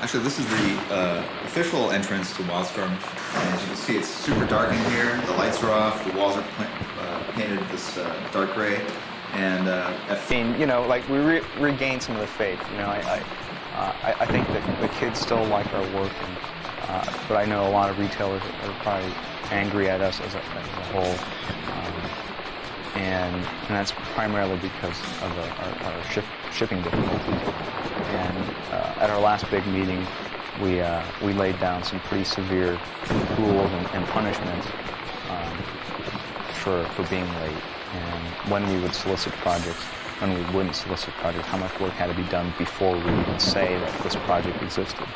Actually, this is the official entrance to Wildstorm. And as you can see, it's super dark in here. The lights are off. The walls are painted this dark gray. And like we regained some of the faith. I think that the kids still like our work, but I know a lot of retailers are probably angry at us as a whole, and that's primarily because of our shipping difficulties. And at our last big meeting, we laid down some pretty severe rules and punishments for being late, and when we would solicit projects, when we wouldn't solicit projects, how much work had to be done before we would say that this project existed,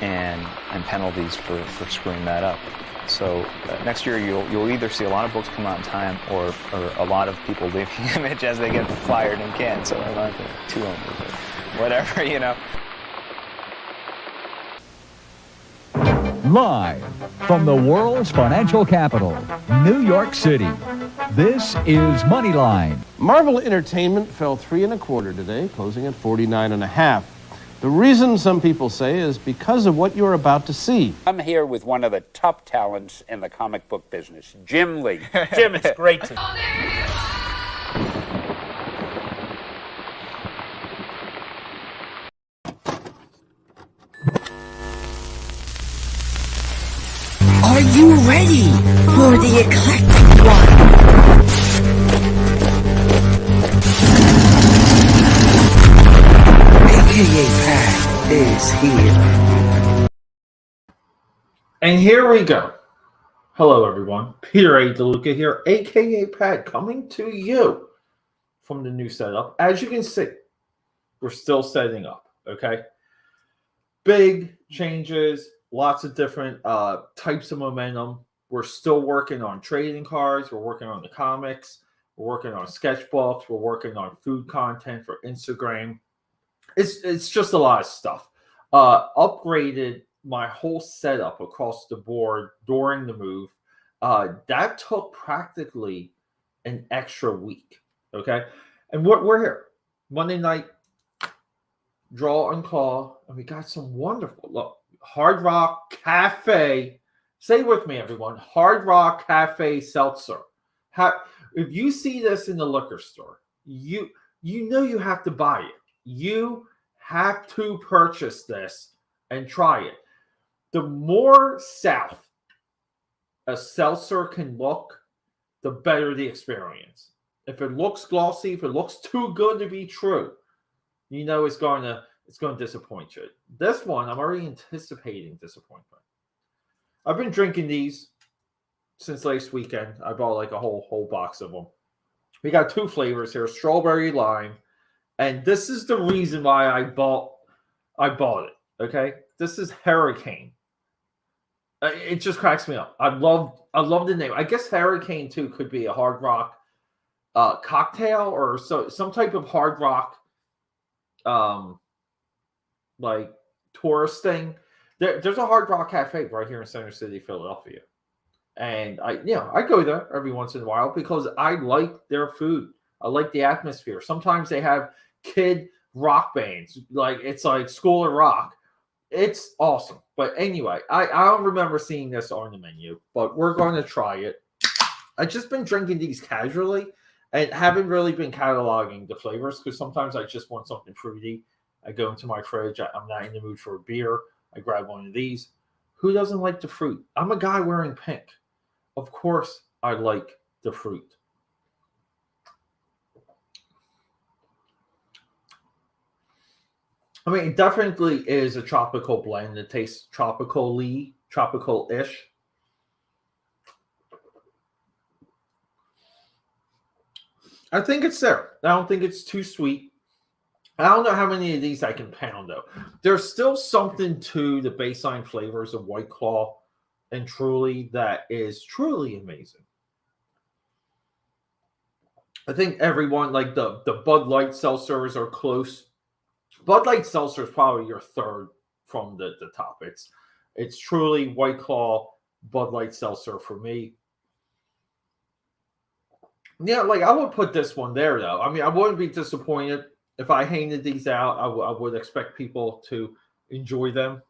and penalties for screwing that up. So next year you'll either see a lot of books come out in time, or a lot of people leaving Image as they get fired and canned. So I'm not too owners, or whatever, Live from the world's financial capital, New York City, this is Moneyline. Marvel Entertainment fell 3 1/4 today, closing at 49.5. The reason, some people say, is because of what you're about to see. I'm here with one of the top talents in the comic book business, Jim Lee. Jim, it's great to... Are you ready for the eclectic one? AKA Pat is here. And here we go. Hello, everyone. Peter A. DeLuca here, AKA Pat, coming to you from the new setup. As you can see, we're still setting up, okay? Big changes. Lots of different types of momentum. We're still working on trading cards. We're working on the comics. We're working on sketchbooks. We're working on food content for Instagram. It's just a lot of stuff. Upgraded my whole setup across the board during the move. That took practically an extra week. Okay, and we're here Monday night. Draw and call, and we got some wonderful look. Hard Rock Cafe. Say with me, everyone. Hard Rock Cafe Seltzer. If you see this in the liquor store, you know you have to buy it. You have to purchase this and try it. The more south a seltzer can look, the better the experience. If it looks glossy, if it looks too good to be true, you know it's going to disappoint you. This one, I'm already anticipating disappointment. I've been drinking these since last weekend. I bought like a whole box of them. We got 2 flavors here, strawberry lime, and this is the reason why I bought it. Okay, this is Hurricane. It just cracks me up. I love the name. I guess Hurricane too could be a Hard Rock cocktail, or some type of Hard Rock like tourist thing. There's a Hard Rock Cafe right here in Center City, Philadelphia, and I go there every once in a while because I like their food. I like the atmosphere. Sometimes they have kid rock bands, like it's like School of Rock. It's awesome. But anyway, I don't remember seeing this on the menu, but we're going to try it. I've just been drinking these casually and haven't really been cataloging the flavors because sometimes I just want something fruity. I go into my fridge. I'm not in the mood for a beer. I grab one of these. Who doesn't like the fruit? I'm a guy wearing pink. Of course, I like the fruit. I mean, it definitely is a tropical blend. It tastes tropical-y, tropical-ish. I think it's there. I don't think it's too sweet. I don't know how many of these I can pound, though. There's still something to the baseline flavors of White Claw and Truly that is truly amazing. I think everyone, like the Bud Light seltzers are close. Bud Light seltzer is probably your third from the top. It's Truly, White Claw, Bud Light seltzer for me. Yeah, like I would put this one there, though. I mean, I wouldn't be disappointed if I handed these out, I would expect people to enjoy them.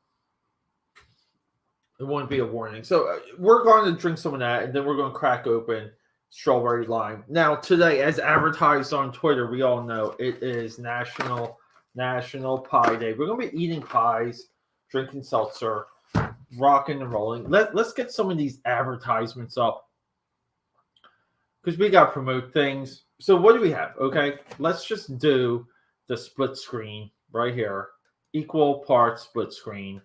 It wouldn't be a warning. So we're going to drink some of that, and then we're going to crack open strawberry lime. Now, today, as advertised on Twitter, we all know it is National Pie Day. We're going to be eating pies, drinking seltzer, rocking and rolling. Let's get some of these advertisements up because we got to promote things. So what do we have? Okay, let's just do the split screen right here. Equal parts split screen.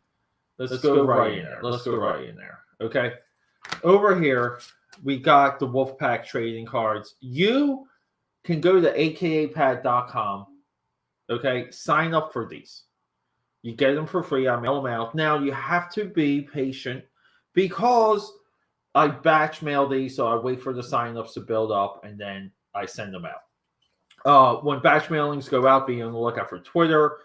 Let's go right in there. Let's go right in there. Okay. Over here, we got the Wolfpack trading cards. You can go to akapad.com. Okay. Sign up for these. You get them for free. I mail them out. Now, you have to be patient because I batch mail these. So I wait for the signups to build up and then I send them out. When batch mailings go out, be on the lookout for Twitter.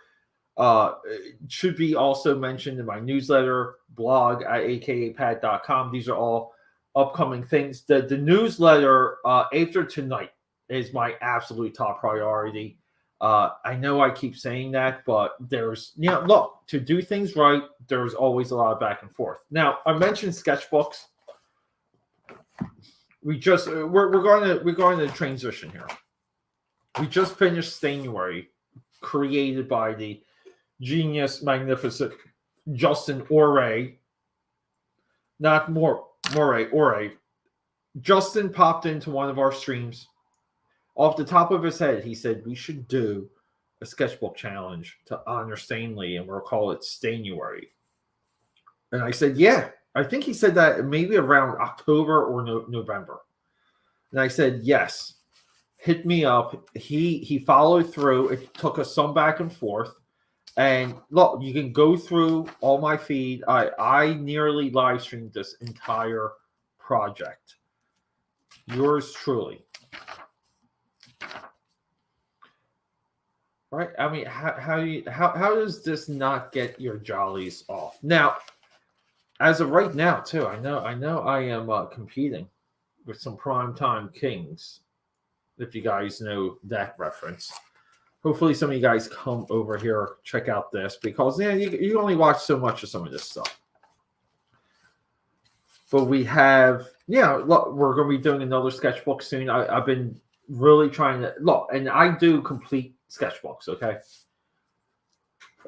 It should be also mentioned in my newsletter blog at akapad.com. These are all upcoming things. The newsletter after tonight is my absolute top priority. I know I keep saying that, but there's, look, to do things right, there's always a lot of back and forth. Now, I mentioned sketchbooks. We're going to transition here. We just finished Stainuary, created by the genius, magnificent Justin Oray. Not Oray. Justin popped into one of our streams. Off the top of his head, he said we should do a sketchbook challenge to honor Stanley, and we'll call it Stainuary. And I said, yeah. I think he said that maybe around October or November. And I said, yes. Hit me up. He followed through. It took us some back and forth. And look, you can go through all my feed. I nearly live streamed this entire project. Yours truly. Right? I mean, how does this not get your jollies off? Now, as of right now, too, I know I am competing with some primetime kings. If you guys know that reference. Hopefully some of you guys come over here, check out this, because you only watch so much of some of this stuff. But we have, look, we're going to be doing another sketchbook soon. I've been really trying to, look, and I do complete sketchbooks, okay?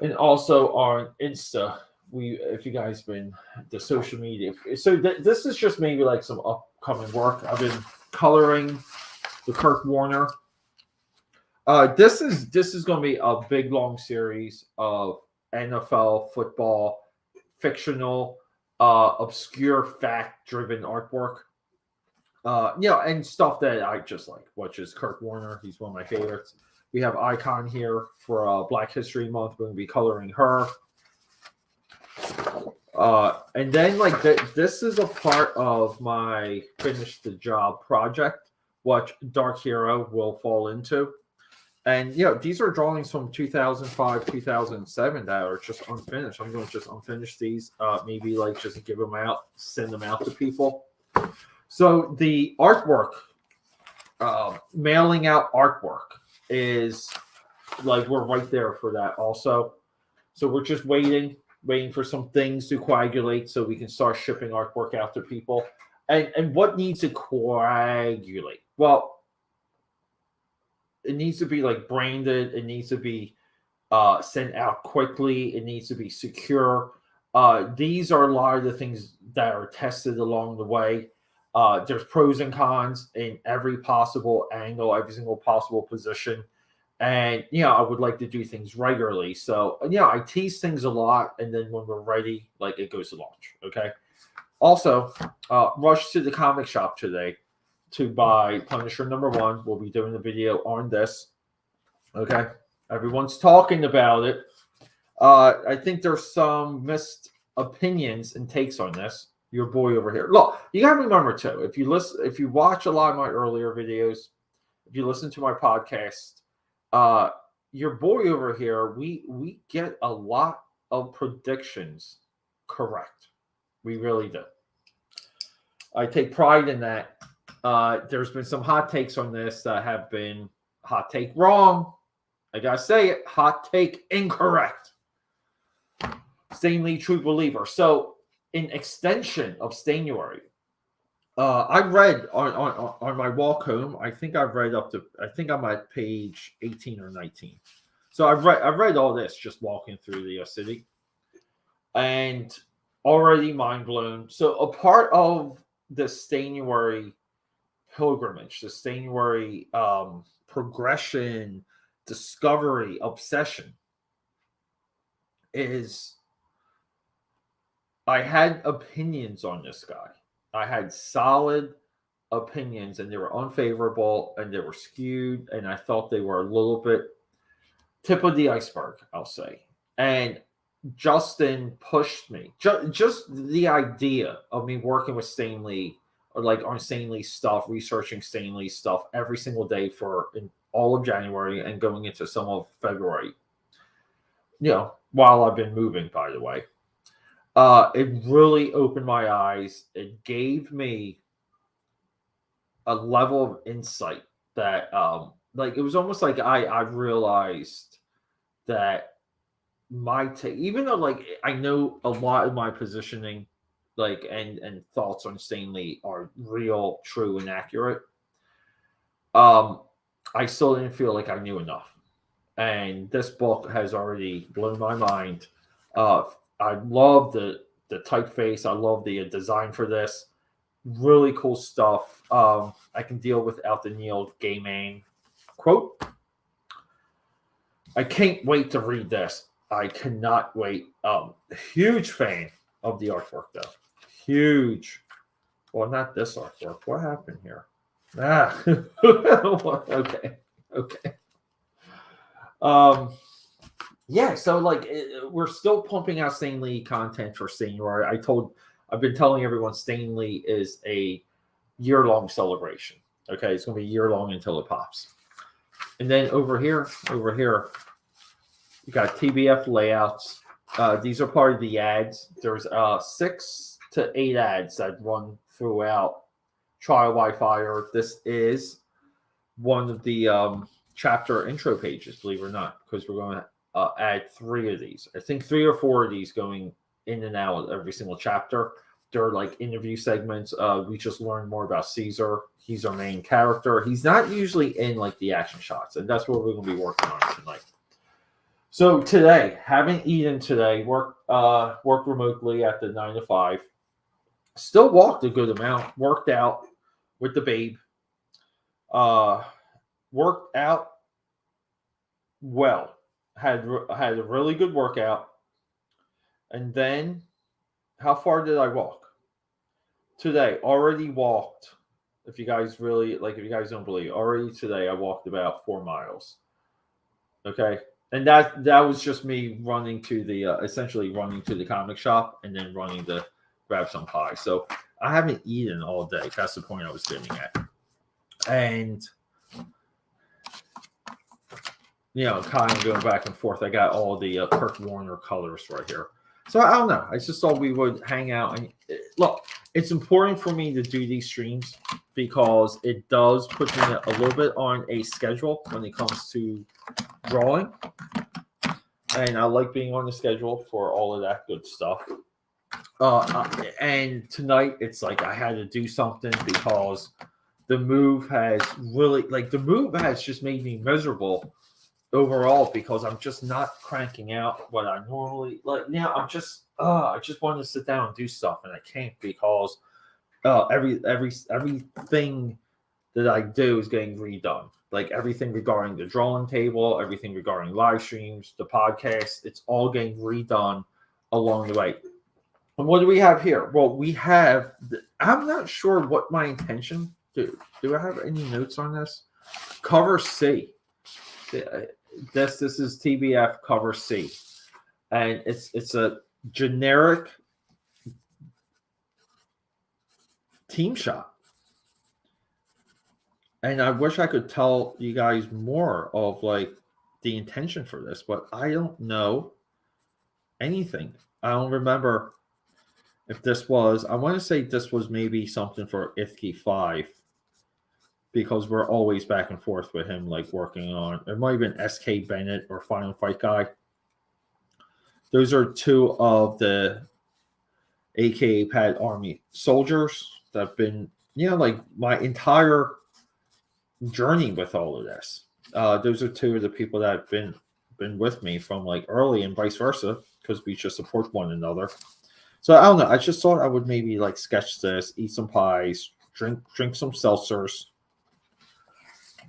And also on Insta, if you guys been the social media. So this is just maybe like some upcoming work. I've been coloring the Kurt Warner. This is going to be a big long series of NFL football, fictional, obscure fact-driven artwork. And stuff that I just like, which is Kurt Warner. He's one of my favorites. We have Icon here for Black History Month. We're going to be coloring her. And then this is a part of my Finish the Job project, which Dark Hero will fall into. And, these are drawings from 2005, 2007 that are just unfinished. I'm going to just unfinish these, maybe just give them out, send them out to people. So the artwork, mailing out artwork is we're right there for that also. So we're just waiting for some things to coagulate so we can start shipping artwork out to people. And what needs to coagulate? Well, it needs to be branded. It needs to be sent out quickly. It needs to be secure. These are a lot of the things that are tested along the way. There's pros and cons in every possible angle, every single possible position. And, I would like to do things regularly. So, I tease things a lot. And then when we're ready, it goes to launch. Okay. Also, rush to the comic shop today to buy Punisher #1. We'll be doing a video on this. Okay. Everyone's talking about it. I think there's some missed opinions and takes on this. Your boy over here. Look, you got to remember too, if you watch a lot of my earlier videos, if you listen to my podcast, your boy over here, we get a lot of predictions correct. We really do. I take pride in that. There's been some hot takes on this that have been hot take wrong. I gotta say it, hot take, incorrect. Stan Lee, true believer. So, in extension of Stanuary, I read on my walk home. I think I've read up to. I think I'm at page 18 or 19. So I've read all this just walking through the city, and already mind blown. So a part of the Stanuary pilgrimage, the Stanuary progression, discovery, obsession is I had opinions on this guy. I had solid opinions, and they were unfavorable, and they were skewed, and I thought they were a little bit tip of the iceberg, I'll say. And Justin pushed me. Just the idea of me working with Stan Lee, or like on Stan Lee stuff, researching Stan Lee stuff every single day for all of January and going into some of February. While I've been moving, by the way. It really opened my eyes. It gave me a level of insight that, it was almost like I realized that my take, even though I know a lot of my positioning, and thoughts on Stan Lee are real, true, and accurate. I still didn't feel like I knew enough, and this book has already blown my mind. I love the typeface. I love the design for this. Really cool stuff. I can deal without the Neil Gaiman quote. I can't wait to read this. I cannot wait. Huge fan of the artwork, though. Huge. Well, not this artwork. What happened here? Okay. Yeah, so we're still pumping out Stan Lee content for Stanuary. I've been telling everyone Stan Lee is a year-long celebration. Okay, it's going to be year-long until it pops. And then over here, you got TBF layouts. These are part of the ads. There's 6 to 8 ads that run throughout Trial by Fire. This is one of the chapter intro pages, believe it or not, because we're going to add 3 of these. I think 3 or 4 of these going in and out of every single chapter. They're interview segments. We just learned more about Caesar. He's our main character. He's not usually in the action shots, and that's what we're going to be working on tonight. So today, haven't eaten today. Worked remotely at the 9 to 5. Still walked a good amount. Worked out with the babe. Worked out well. Had a really good workout. And then, how far did I walk? Today, already walked. If you guys don't believe, already today I walked about 4 miles. Okay, and that was just me running to the essentially running to the comic shop and then running to grab some pie. So I haven't eaten all day. That's the point I was getting at. And kind of going back and forth. I got all the Kirk Warner colors right here. So I don't know. I just thought we would hang out. And look, it's important for me to do these streams because it does put me a little bit on a schedule when it comes to drawing. And I like being on the schedule for all of that good stuff. And tonight, it's I had to do something because the move has really, just made me miserable overall because I'm just not cranking out what I normally now. I just want to sit down and do stuff, and I can't because everything that I do is getting redone. Everything regarding the drawing table, everything regarding live streams, the podcast, it's all getting redone along the way. And what do we have here? Well, we have. I'm not sure what my intention. Do I have any notes on this? Cover C. This is TBF cover C, and it's a generic team shot. And I wish I could tell you guys more of the intention for this, but I don't know anything. I don't remember if this was. I want to say this was maybe something for IFKI 5. because we're always back and forth with him, like working on. It might have been S.K. Bennett or Final Fight Guy. Those are two of the AKA Pad Army soldiers that have been, like my entire journey with all of this. Those are two of the people that have been with me from like early and vice versa, because we just support one another. So I don't know. I just thought I would maybe like sketch this, eat some pies, drink some seltzers,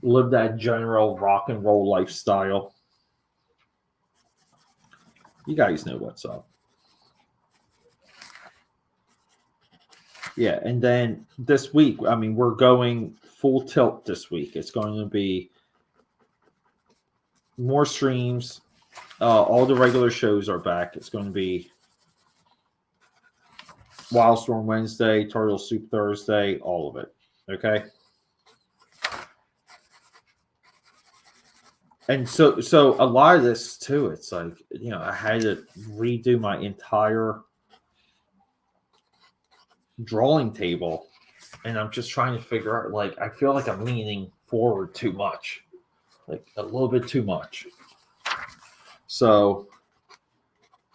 live that general rock and roll lifestyle. You guys know what's up. Yeah, and then this week, I mean, we're going full tilt this week. It's going to be more streams. All the regular shows are back. It's going to be Wildstorm Wednesday, Turtle Soup Thursday, all of it. Okay? And so a lot of this, too, it's like, I had to redo my entire drawing table, and I'm just trying to figure out, like, I feel like I'm leaning forward too much, like a little bit too much. So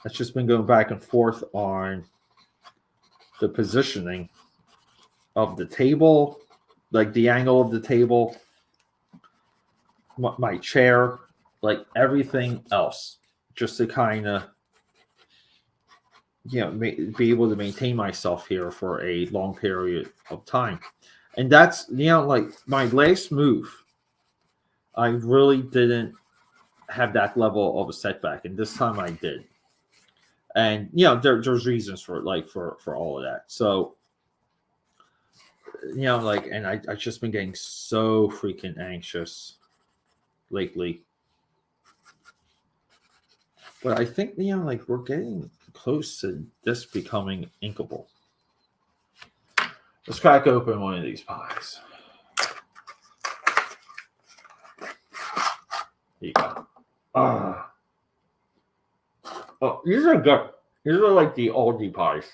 I've just been going back and forth on the positioning of the table, like the angle of the table, my chair, like everything else, just to kind of be able to maintain myself here for a long period of time. And that's, like my last move, I really didn't have that level of a setback. And this time I did. And, there's reasons for it, like for all of that. So, and I've just been getting so freaking anxious lately. But I think, like we're getting close to this becoming inkable. Let's crack open one of these pies. Here you go. Oh, these are good. These are like the Aldi pies.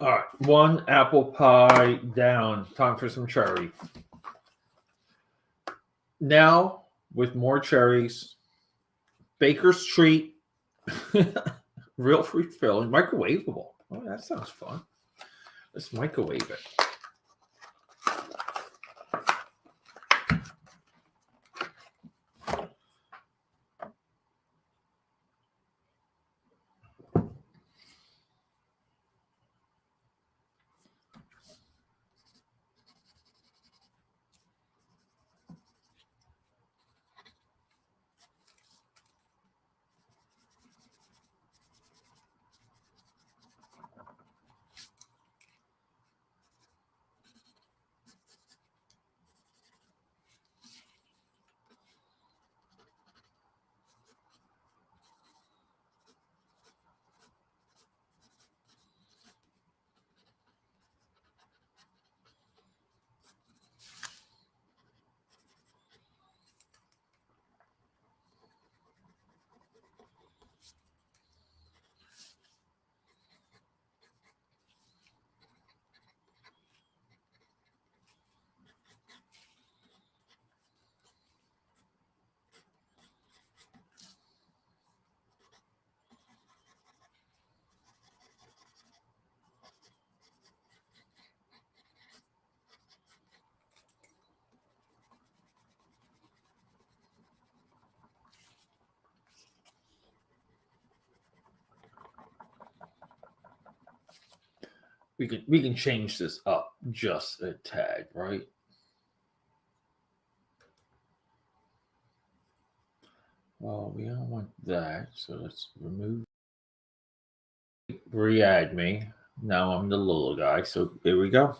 All right, one apple pie down. Time for some cherry. Now, with more cherries, Baker's Treat, real fruit filling, microwavable. Oh, that sounds fun. Let's microwave it. We can change this up just a tad, right? Well, we don't want that, so let's remove. Re-add me. Now I'm the little guy, so here we go.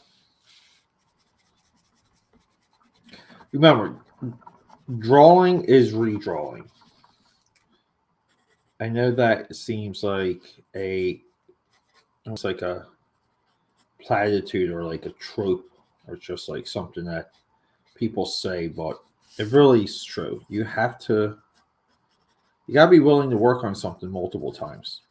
Remember, drawing is redrawing. I know that seems like almost like a platitude or like a trope or just like something that people say, but it really is true. You gotta be willing to work on something multiple times.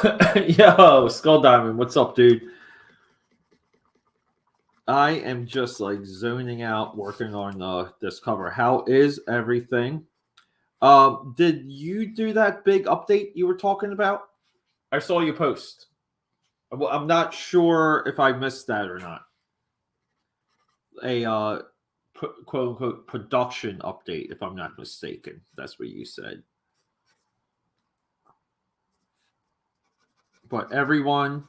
Yo, Skull Diamond, what's up, dude? I am just like zoning out, working on this cover. How is everything? Did you do that big update you were talking about? I saw you post. Well, I'm not sure if I missed that or not. A quote unquote production update, if I'm not mistaken. That's what you said. But everyone,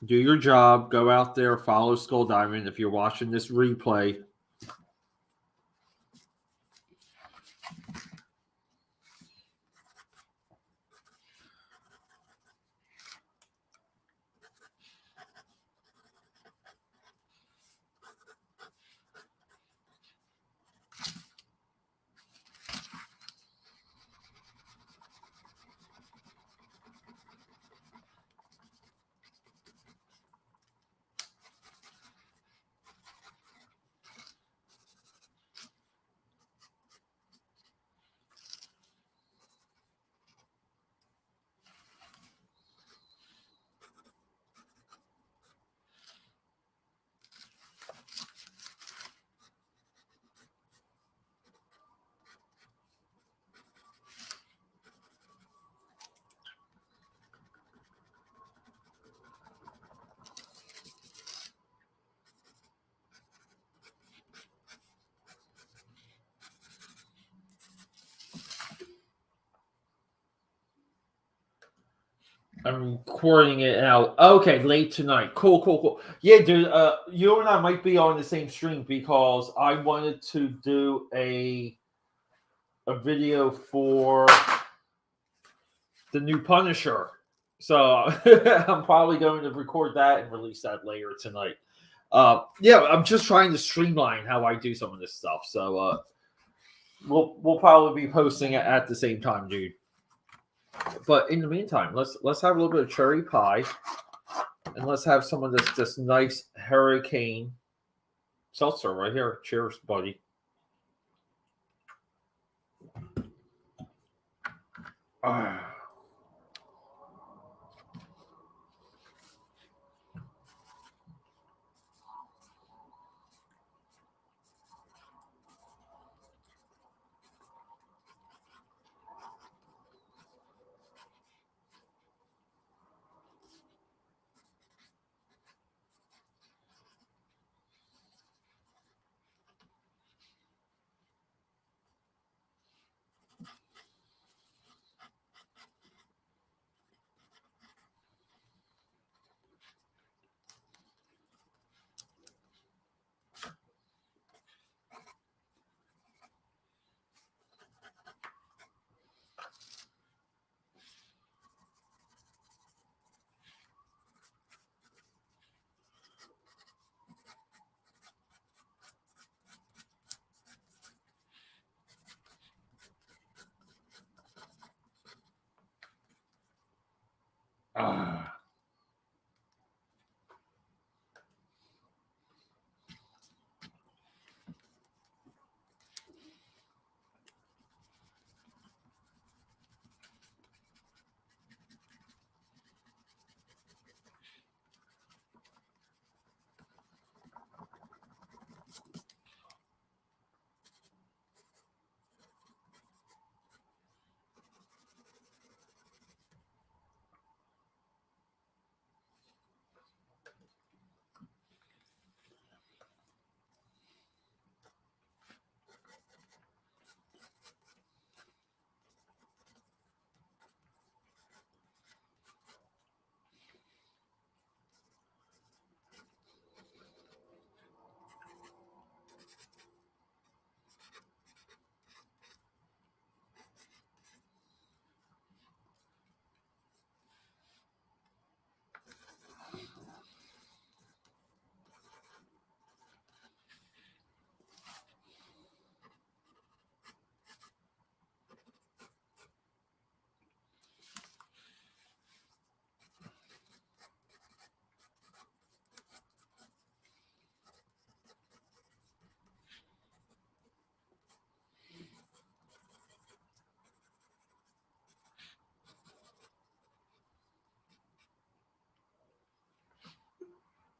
do your job. Go out there, follow Skull Diamond. If you're watching this replay, I'm recording it out. Okay, late tonight. Cool. Yeah, dude. You and I might be on the same stream because I wanted to do a video for the new Punisher. So I'm probably going to record that and release that later tonight. Yeah, I'm just trying to streamline how I do some of this stuff. So we'll probably be posting it at the same time, dude. But in the meantime, let's have a little bit of cherry pie, and let's have some of this nice hurricane seltzer right here. Cheers, buddy.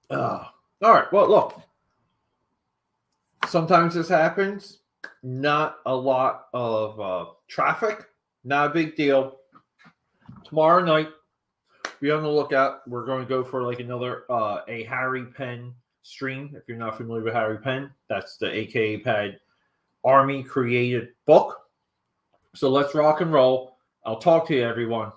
All right. Well, look. Sometimes this happens. Not a lot of traffic. Not a big deal. Tomorrow night, be on the lookout. We're going to go for like another a Harry Penn stream. If you're not familiar with Harry Penn, that's the AKA Pad Army created book. So let's rock and roll. I'll talk to you, everyone.